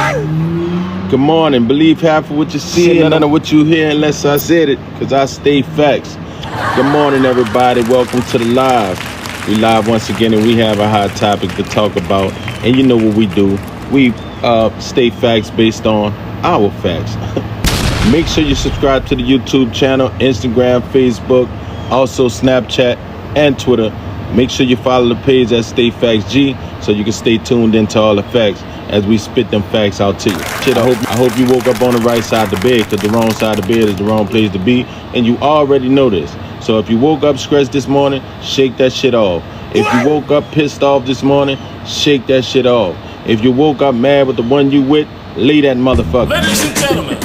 Good morning. Believe half of what you see and none of what you hear unless I said it, because I stay facts. Good morning, everybody. Welcome to the live. We live once again, and we have a hot topic to talk about. And you know what we do. We stay facts based on our facts. Make sure you subscribe to the YouTube channel, Instagram, Facebook, also Snapchat and Twitter. Make sure you follow the page at Stay Facts G so you can stay tuned into all the facts as we spit them facts out to you. Shit, I hope you woke up on the right side of the bed, because the wrong side of the bed is the wrong place to be, and you already know this. So if you woke up stressed this morning, shake that shit off. If you woke up pissed off this morning, shake that shit off. If you woke up mad with the one you with, leave that motherfucker. Ladies and gentlemen.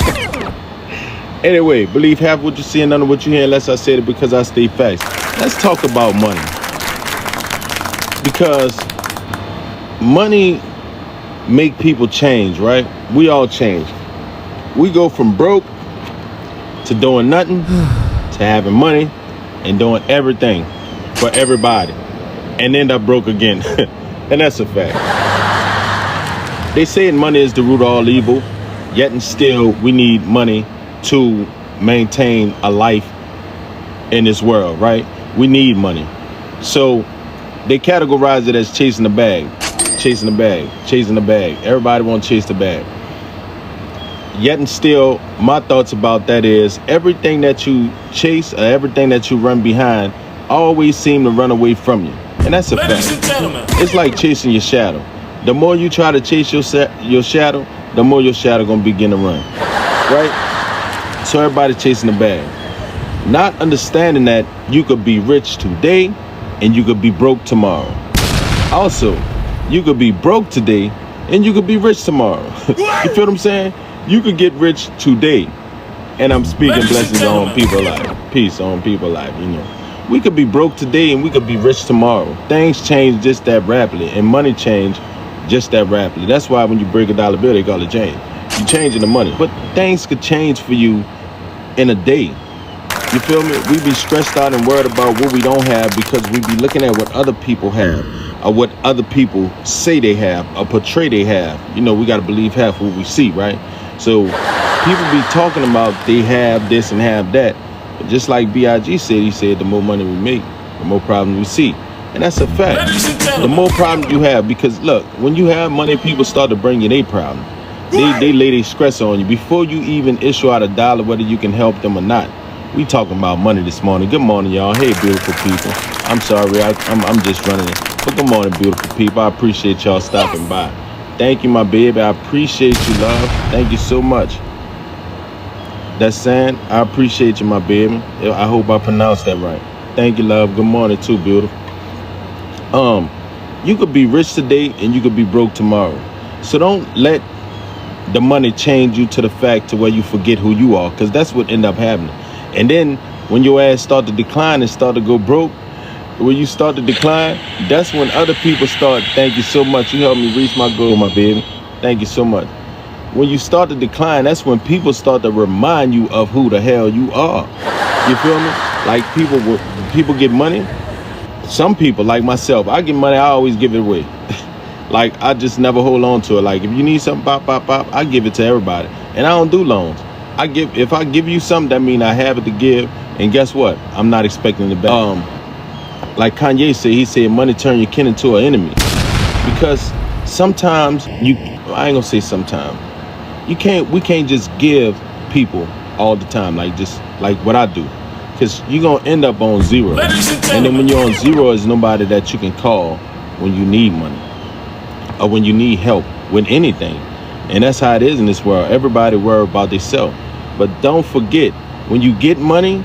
Anyway, believe half what you see and none of what you hear unless I said it, because I stay facts. Let's talk about money. Because money make people change, right? We all change. We go from broke to doing nothing to having money and doing everything for everybody and end up broke again. And that's a fact. They say money is the root of all evil, yet and still we need money to maintain a life in this world, right? We need money. So they categorize it as chasing the bag, chasing the bag, chasing the bag. Everybody wants to chase the bag. Yet and still, my thoughts about that is everything that you chase or everything that you run behind always seem to run away from you. And that's a fact. It's like chasing your shadow. The more you try to chase your shadow, the more your shadow gonna begin to run, right? So everybody chasing the bag. Not understanding that you could be rich today and you could be broke tomorrow. Also, you could be broke today and you could be rich tomorrow. You feel what I'm saying? You could get rich today. And I'm speaking blessings on people's life. Peace on people's life, you know. We could be broke today and we could be rich tomorrow. Things change just that rapidly, and money change just that rapidly. That's why when you break a dollar bill, they call it change. You're changing the money. But things could change for you in a day. You feel me? We be stressed out and worried about what we don't have because we be looking at what other people have or what other people say they have or portray they have. You know, we got to believe half what we see, right? So people be talking about they have this and have that. But just like B.I.G. said, he said the more money we make, the more problems we see. And that's a fact. The more problems you have, because look, when you have money, people start to bring you their problem. They lay their stress on you before you even issue out a dollar, whether you can help them or not. We talking about money this morning. Good morning, y'all. Hey, beautiful people. I'm sorry, I'm just running it. But good morning, beautiful people. I appreciate y'all stopping by. Thank you, my baby. I appreciate you, love. Thank you so much. That's saying, I appreciate you, my baby. I hope I pronounced that right. Thank you, love. Good morning, too, beautiful. You could be rich today and you could be broke tomorrow. So don't let the money change you to the fact to where you forget who you are, because that's what end up happening. And then when your ass start to decline and start to go broke, when you start to decline, that's when other people start, thank you so much, you helped me reach my goal, my baby. Thank you so much. When you start to decline, that's when people start to remind you of who the hell you are. You feel me? Like people get money. Some people, like myself, I get money, I always give it away. Like, I just never hold on to it. Like, if you need something, pop, I give it to everybody. And I don't do loans. If I give you something, that means I have it to give. And guess what? I'm not expecting it back. Like Kanye said, he said, money turn your kin into an enemy. Because sometimes I ain't gonna say sometimes. We can't just give people all the time, like what I do. Because you're gonna end up on zero. And then when you're on zero, there's nobody that you can call when you need money or when you need help with anything. And that's how it is in this world. Everybody worry about themselves. But don't forget, when you get money,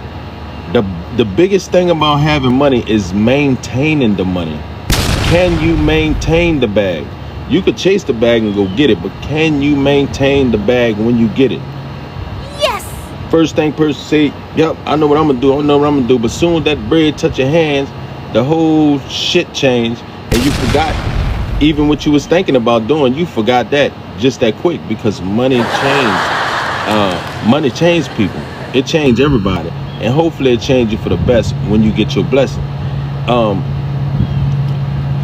the biggest thing about having money is maintaining the money. Can you maintain the bag? You could chase the bag and go get it, but can you maintain the bag when you get it? Yes. First thing person say, yep, I know what I'm gonna do. I know what I'm gonna do. But soon as that bread touch your hands, the whole shit changed, and you forgot even what you was thinking about doing. You forgot that just that quick, because money changed. Money changed people. It changed everybody, and hopefully it changed you for the best when you get your blessing.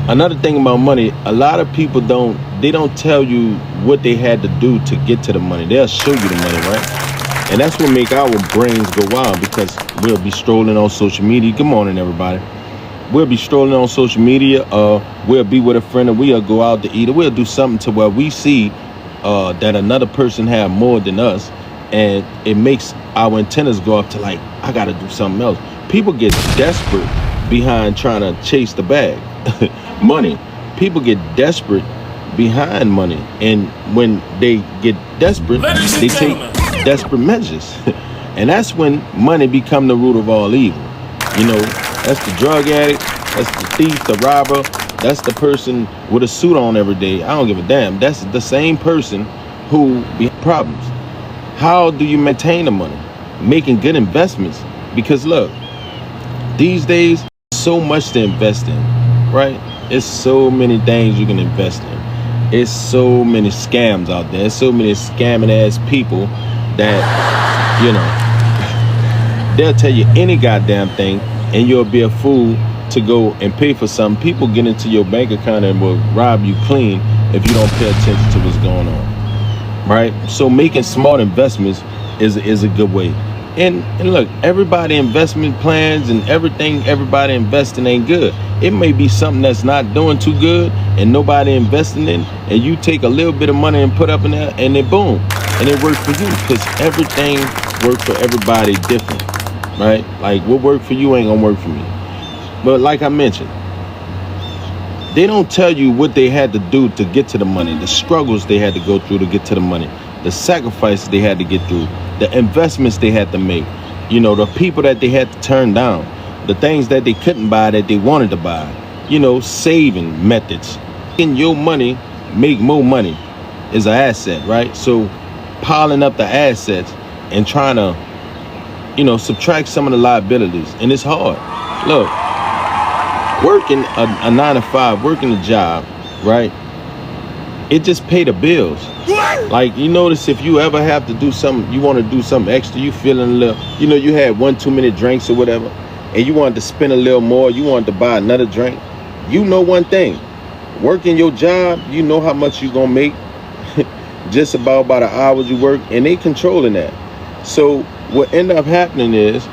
Another thing about money, a lot of people don't they don't tell you what they had to do to get to the money. They'll show you the money, right? And that's what make our brains go wild, because we'll be strolling on social media. Good morning, everybody. We'll be strolling on social media, we'll be with a friend, or we'll go out to eat, or we'll do something to where we see that another person have more than us, and it makes our antennas go up to like, I gotta do something else. People get desperate behind trying to chase the bag. Money. People get desperate behind money, and when they get desperate, they take desperate measures. And that's when money become the root of all evil. You know, that's the drug addict, that's the thief, the robber, that's the person with a suit on every day. I don't give a damn. That's the same person who be problems. How do you maintain the money? Making good investments. Because look, these days, so much to invest in, right? It's so many things you can invest in. It's so many scams out there. There's so many scamming ass people that, you know, they'll tell you any goddamn thing, and you'll be a fool to go and pay for something. People get into your bank account and will rob you clean if you don't pay attention to what's going on, right? So making smart investments is a good way. And look, everybody investment plans and everything everybody investing ain't good. It may be something that's not doing too good and nobody investing in, and you take a little bit of money and put up in there, and then boom, and it worked for you, because everything works for everybody different, right? Like what worked for you ain't gonna work for me. But like I mentioned, they don't tell you what they had to do to get to the money, the struggles they had to go through to get to the money, the sacrifices they had to get through, the investments they had to make, you know, the people that they had to turn down, the things that they couldn't buy that they wanted to buy, you know, saving methods. In your money, make more money is an asset, right? So piling up the assets and trying to, you know, subtract some of the liabilities. And it's hard. Look, working a 9 to 5, working a job, right? It just pay the bills. Like, you notice if you ever have to do something, you want to do something extra, you feeling a little, you know, you had 1 too many drinks or whatever, and you wanted to spend a little more, you wanted to buy another drink. You know one thing, working your job, you know how much you gonna make just about by the hours you work, and they controlling that. So what end up happening is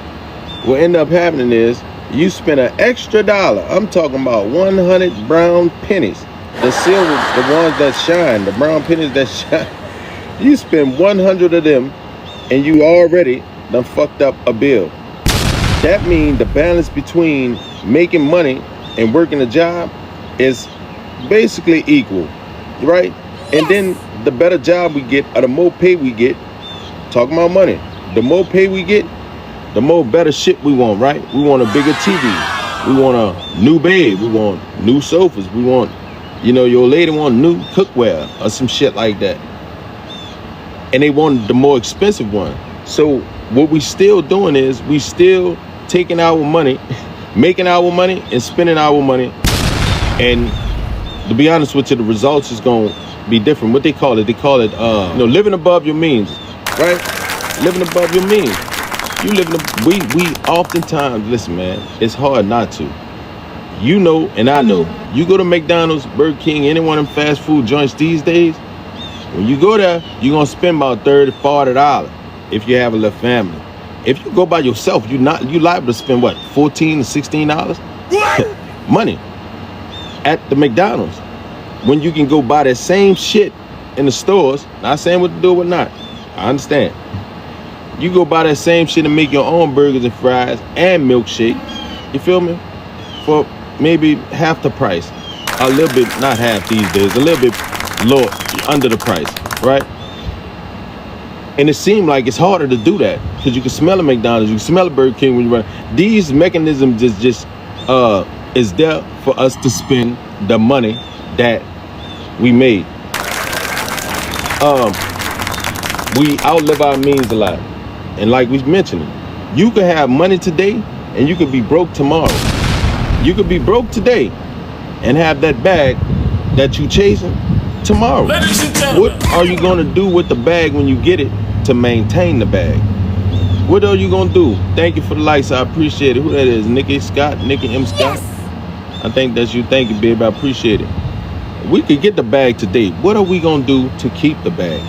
you spend an extra $1. I'm talking about 100 brown pennies. The silver, the ones that shine, the brown pennies that shine. You spend 100 of them, and you already done fucked up a bill. That means the balance between making money and working a job is basically equal, right? And then the better job we get, or the more pay we get, talking about money, the more pay we get, the more better shit we want, right? We want a bigger TV. We want a new bed. We want new sofas. We want, you know, your lady want new cookware or some shit like that. And they want the more expensive one. So what we still doing is we still taking our money, making our money, and spending our money. And to be honest with you, the results is going to be different. What they call it, you know, living above your means, right? Living above your means. You live in we oftentimes, listen, man, it's hard not to. You know, and I know, you go to McDonald's, Burger King, any one of them fast food joints these days, when you go there, you're going to spend about $30, $40 if you have a little family. If you go by yourself, you liable to spend what, $14 to $16 money at the McDonald's, when you can go buy that same shit in the stores. Not saying what to do or not, I understand. You go buy that same shit and make your own burgers and fries and milkshake, you feel me, for maybe half the price, a little bit, not half these days, a little bit lower, under the price, right? And it seemed like it's harder to do that because you can smell a McDonald's, you can smell a Burger King when you run. These mechanisms just is there for us to spend the money that we made. We outlive our means a lot. And like we mentioned, you could have money today and you could be broke tomorrow. You could be broke today and have that bag that you chasing tomorrow. What are you going to do with the bag when you get it to maintain the bag? What are you going to do? Thank you for the likes. I appreciate it. Who that is? Nikki Scott? Nikki M. Scott? Yes. I think that's you. Thank you, baby. I appreciate it. We could get the bag today. What are we gonna do to keep the bag?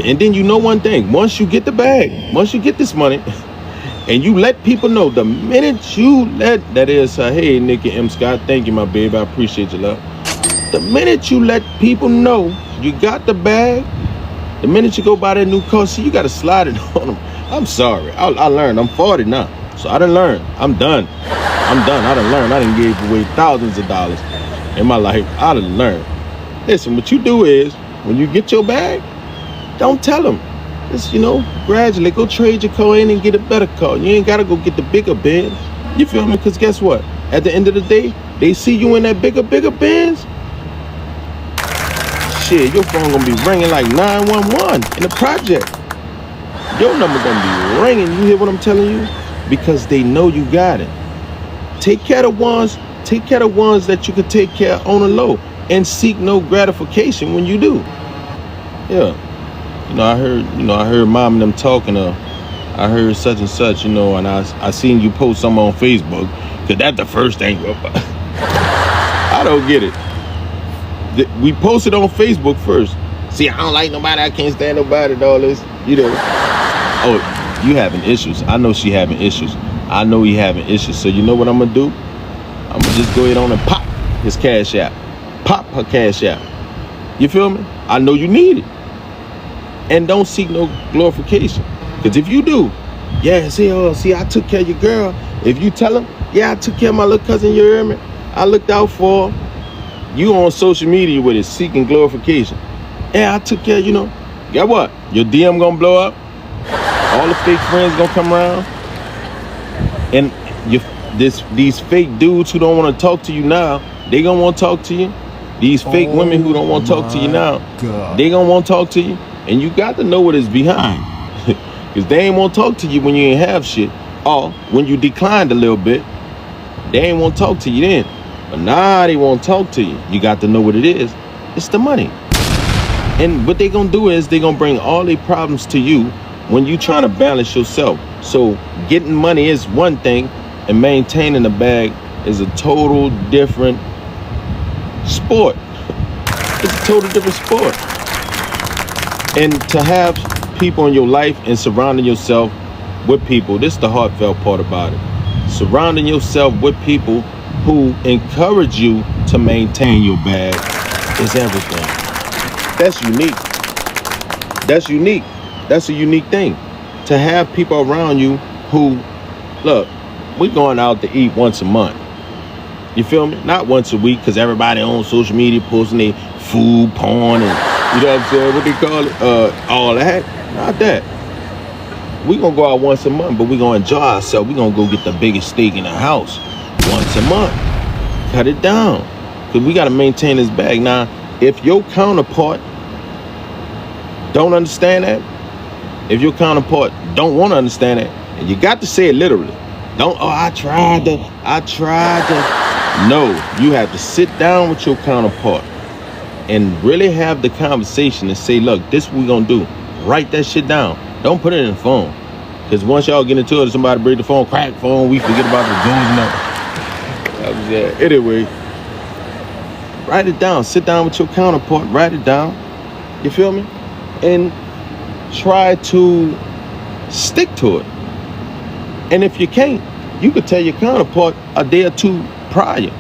And then you know one thing, once you get the bag, once you get this money, and you let people know, the minute you let, that is, hey, Nikki M. Scott, thank you, my baby, I appreciate your love. The minute you let people know you got the bag, the minute you go buy that new car, see, you got to slide it on them. I'm sorry, I learned, I'm 40 now, so I done learned, I'm done. I done learned, I done gave away thousands of dollars in my life, I done learned. Listen, what you do is, when you get your bag, don't tell them. Just, gradually go trade your car in and get a better car. You ain't got to go get the bigger Benz. You feel me? Because guess what? At the end of the day, they see you in that bigger Benz. Shit, your phone going to be ringing like 911 in the project. Your number going to be ringing. You hear what I'm telling you? Because they know you got it. Take care of ones that you can take care of on the low and seek no gratification when you do. Yeah. I heard mom and them talking, I heard such and such, and I seen you post something on Facebook, cause that's the first thing. I don't get it. We posted on Facebook first. See, I don't like nobody, I can't stand nobody and all this, Oh, you having issues. I know she having issues. I know he having issues. So you know what I'm gonna do? I'm gonna just go ahead on and pop his cash app. Pop her cash app. You feel me? I know you need it. And don't seek no glorification. Because if you do, see, I took care of your girl. If you tell them, I took care of my little cousin, you hear me? I looked out for her. You on social media with it, seeking glorification. I took care, Guess what? Your DM gonna blow up. All the fake friends gonna come around. And these fake dudes who don't want to talk to you now, they gonna want to talk to you. These fake women who don't want to talk to you now, they gonna want to talk to you. And you got to know what is behind. Because they ain't want to talk to you when you ain't have shit. Or when you declined a little bit, they ain't want to talk to you then. But now they want to talk to you. You got to know what it is. It's the money. And what they going to do is they going to bring all their problems to you when you trying to balance yourself. So getting money is one thing, and maintaining the bag is a total different sport. It's a total different sport. And to have people in your life and surrounding yourself with people, this is the heartfelt part about it. Surrounding yourself with people who encourage you to maintain your bag is everything. That's unique. That's unique. That's a unique thing. To have people around you who, look, we're going out to eat once a month. You feel me? Not once a week, because everybody on social media posting their food, porn, and you know what I'm saying? What they call it? All that. Not that. We gonna go out once a month, but we gonna enjoy ourselves. We gonna go get the biggest steak in the house once a month. Cut it down. Because we gotta maintain this bag. Now, if your counterpart don't understand that, if your counterpart don't want to understand that, and you got to say it literally. Don't, I tried to. No, you have to sit down with your counterpart and really have the conversation and say, look, this what we gonna do. Write that shit down. Don't put it in the phone. Because once y'all get into it, somebody break the phone, crack the phone, we forget about the goons and all. Anyway, write it down. Sit down with your counterpart, write it down. You feel me? And try to stick to it. And if you can't, you could tell your counterpart a day or two prior.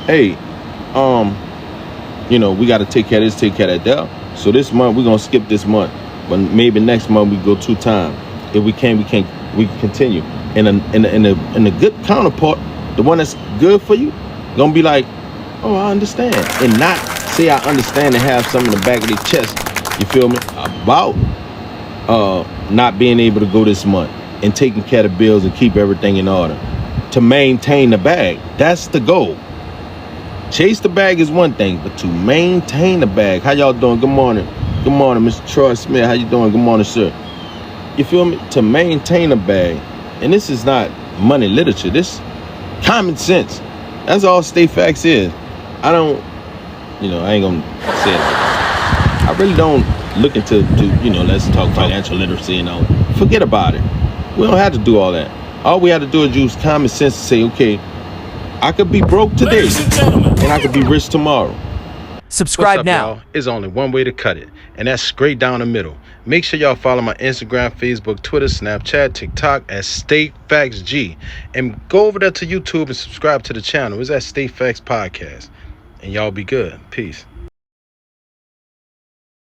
Hey, we got to take care of this, take care of that. So this month we're gonna skip this month, but maybe next month we go 2 times. If we can continue. And a good counterpart, the one that's good for you, gonna be like, oh, I understand, and not say I understand and have some in the back of their chest. You feel me? About not being able to go this month and taking care of bills and keep everything in order to maintain the bag. That's the goal. Chase the bag is one thing, but to maintain the bag. How y'all doing? Good morning. Good morning, Mr. Troy Smith. How you doing? Good morning, sir. You feel me? To maintain a bag. And this is not money literature. This common sense. That's all State Facts is. I ain't gonna say it like that. I really don't look into let's talk financial literacy and all. Forget about it. We don't have to do all that. All we have to do is use common sense to say, okay, I could be broke today and I could be rich tomorrow. Subscribe What's up, now. y'all? It's only one way to cut it, and that's straight down the middle. Make sure y'all follow my Instagram, Facebook, Twitter, Snapchat, TikTok at State Facts G, and go over there to YouTube and subscribe to the channel. It's at State Facts Podcast, and y'all be good. Peace.